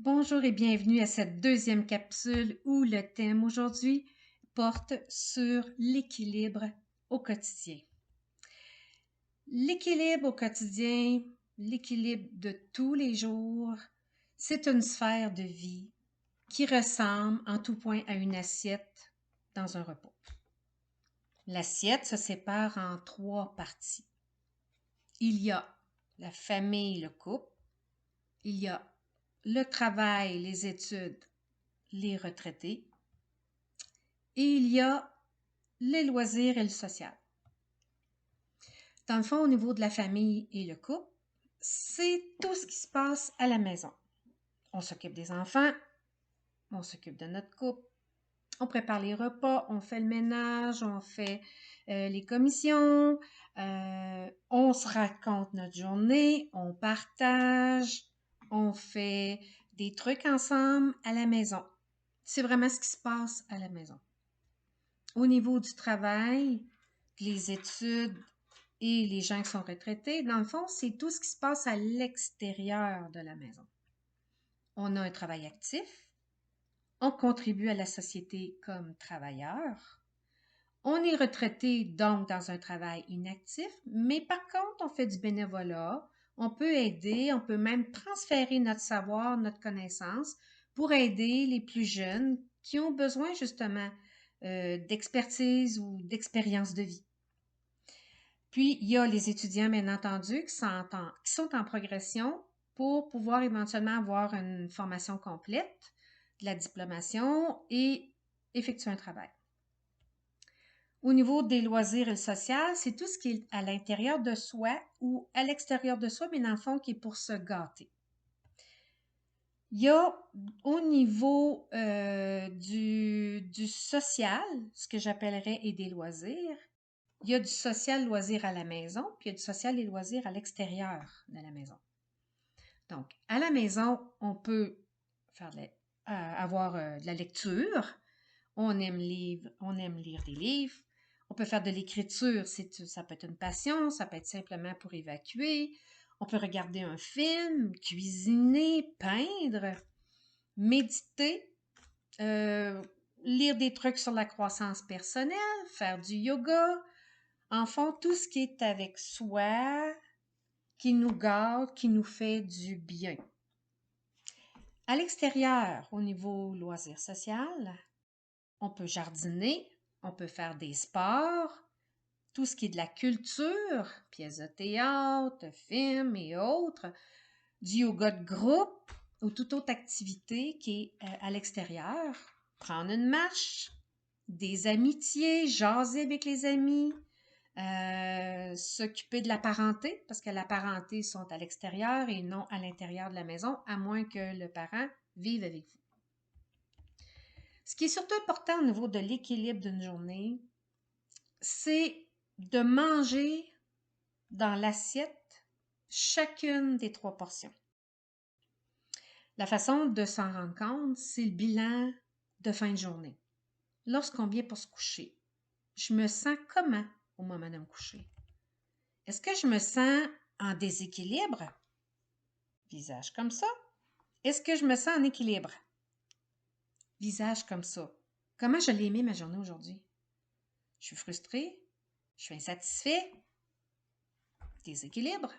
Bonjour et bienvenue à cette deuxième capsule où le thème aujourd'hui porte sur l'équilibre au quotidien. L'équilibre au quotidien, l'équilibre de tous les jours, c'est une sphère de vie qui ressemble en tout point à une assiette dans un repas. L'assiette se sépare en trois parties. Il y a la famille, le couple, il y a le travail, les études, les retraités, et il y a les loisirs et le social. Dans le fond, au niveau de la famille et le couple, c'est tout ce qui se passe à la maison. On s'occupe des enfants, on s'occupe de notre couple, on prépare les repas, on fait le ménage, on fait les commissions, on se raconte notre journée, on partage, on fait des trucs ensemble à la maison. C'est vraiment ce qui se passe à la maison. Au niveau du travail, les études et les gens qui sont retraités, dans le fond, c'est tout ce qui se passe à l'extérieur de la maison. On a un travail actif, on contribue à la société comme travailleur, on est retraité donc dans un travail inactif, mais par contre, on fait du bénévolat, on peut aider, on peut même transférer notre savoir, notre connaissance pour aider les plus jeunes qui ont besoin justement d'expertise ou d'expérience de vie. Puis, il y a les étudiants, bien entendu, qui sont en progression pour pouvoir éventuellement avoir une formation complète, de la diplomation et effectuer un travail. Au niveau des loisirs et le social, c'est tout ce qui est à l'intérieur de soi ou à l'extérieur de soi, mais dans le fond, qui est pour se gâter. Il y a au niveau du social, ce que j'appellerais et des loisirs, il y a du social loisir à la maison, puis il y a du social et loisir à l'extérieur de la maison. Donc, à la maison, on peut avoir de la lecture, on aime lire des livres, on peut faire de l'écriture, ça peut être une passion, ça peut être simplement pour évacuer, on peut regarder un film, cuisiner, peindre, méditer, lire des trucs sur la croissance personnelle, faire du yoga, en fond, tout ce qui est avec soi, qui nous gâte, qui nous fait du bien. À l'extérieur, au niveau loisir social, on peut jardiner, on peut faire des sports, tout ce qui est de la culture, pièces de théâtre, films et autres, du yoga de groupe ou toute autre activité qui est à l'extérieur. Prendre une marche, des amitiés, jaser avec les amis, s'occuper de la parenté, parce que la parenté sont à l'extérieur et non à l'intérieur de la maison, à moins que le parent vive avec vous. Ce qui est surtout important au niveau de l'équilibre d'une journée, c'est de manger dans l'assiette chacune des trois portions. La façon de s'en rendre compte, c'est le bilan de fin de journée. Lorsqu'on vient pour se coucher, je me sens comment au moment de me coucher? Est-ce que je me sens en déséquilibre? Visage comme ça. Est-ce que je me sens en équilibre? Visage comme ça. Comment je l'ai aimé ma journée aujourd'hui? Je suis frustrée? Je suis insatisfait? Déséquilibre?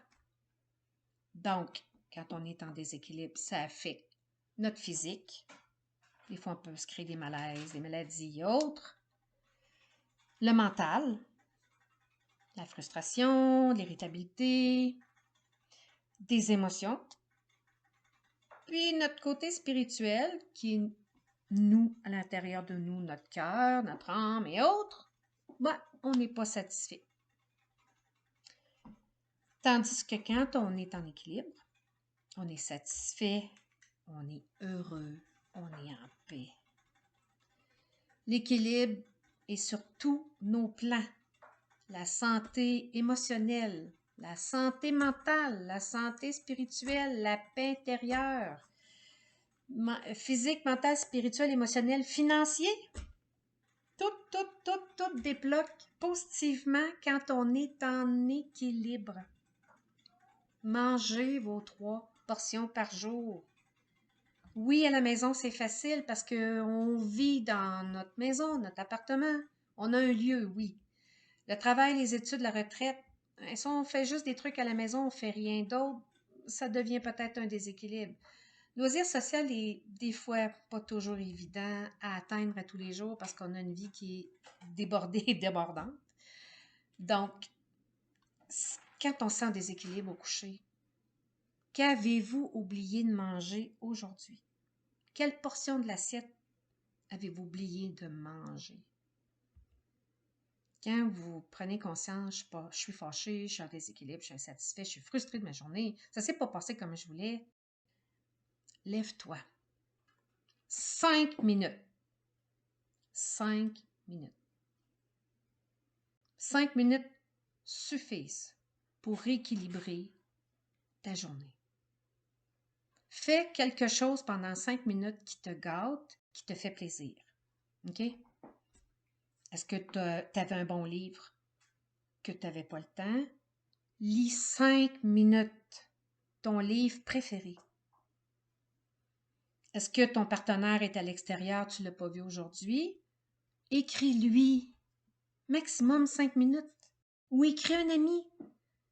Donc, quand on est en déséquilibre, ça affecte notre physique. Des fois, on peut se créer des malaises, des maladies et autres. Le mental, la frustration, l'irritabilité, des émotions. Puis notre côté spirituel, qui est nous, à l'intérieur de nous, notre cœur, notre âme et autres, on n'est pas satisfait. Tandis que quand on est en équilibre, on est satisfait, on est heureux, on est en paix. L'équilibre est sur tous nos plans. La santé émotionnelle, la santé mentale, la santé spirituelle, la paix intérieure, physique, mentale, spirituelle, émotionnelle, financier. Tout débloque positivement quand on est en équilibre. Mangez vos 3 portions par jour. Oui, à la maison, c'est facile parce qu'on vit dans notre maison, notre appartement. On a un lieu, oui. Le travail, les études, la retraite, si on fait juste des trucs à la maison, on fait rien d'autre, ça devient peut-être un déséquilibre. Loisir social est des fois pas toujours évident à atteindre à tous les jours parce qu'on a une vie qui est débordée et débordante. Donc, quand on sent déséquilibre au coucher, qu'avez-vous oublié de manger aujourd'hui? Quelle portion de l'assiette avez-vous oublié de manger? Quand vous prenez conscience, je suis fâchée, je suis en déséquilibre, je suis insatisfait, je suis frustrée de ma journée, ça ne s'est pas passé comme je voulais, lève-toi. 5 minutes. 5 minutes. 5 minutes suffisent pour rééquilibrer ta journée. Fais quelque chose pendant 5 minutes qui te gâte, qui te fait plaisir. OK? Est-ce que tu avais un bon livre, que tu n'avais pas le temps? Lis 5 minutes ton livre préféré. Est-ce que ton partenaire est à l'extérieur, tu ne l'as pas vu aujourd'hui? Écris-lui maximum 5 minutes. Ou écris un ami.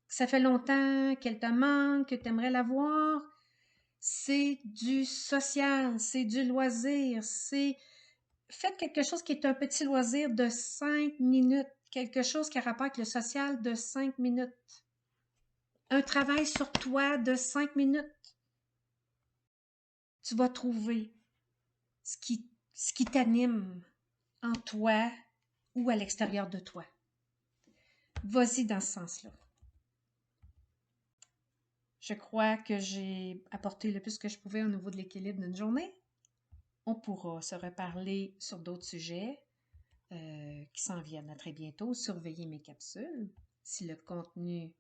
Ça fait longtemps qu'elle te manque, que tu aimerais la voir. C'est du social, c'est du loisir, c'est... Faites quelque chose qui est un petit loisir de 5 minutes. Quelque chose qui a rapport avec le social de 5 minutes. Un travail sur toi de 5 minutes. Tu vas trouver ce qui t'anime en toi ou à l'extérieur de toi. Vas-y dans ce sens-là. Je crois que j'ai apporté le plus que je pouvais au niveau de l'équilibre d'une journée. On pourra se reparler sur d'autres sujets qui s'en viennent à très bientôt. Surveillez mes capsules. Si le contenu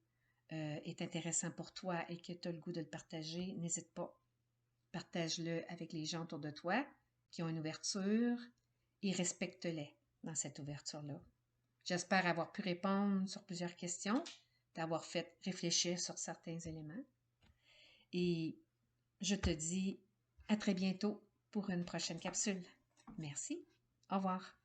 est intéressant pour toi et que tu as le goût de le partager, n'hésite pas. Partage-le avec les gens autour de toi qui ont une ouverture et respecte-les dans cette ouverture-là. J'espère avoir pu répondre sur plusieurs questions, d'avoir fait réfléchir sur certains éléments. Et je te dis à très bientôt pour une prochaine capsule. Merci. Au revoir.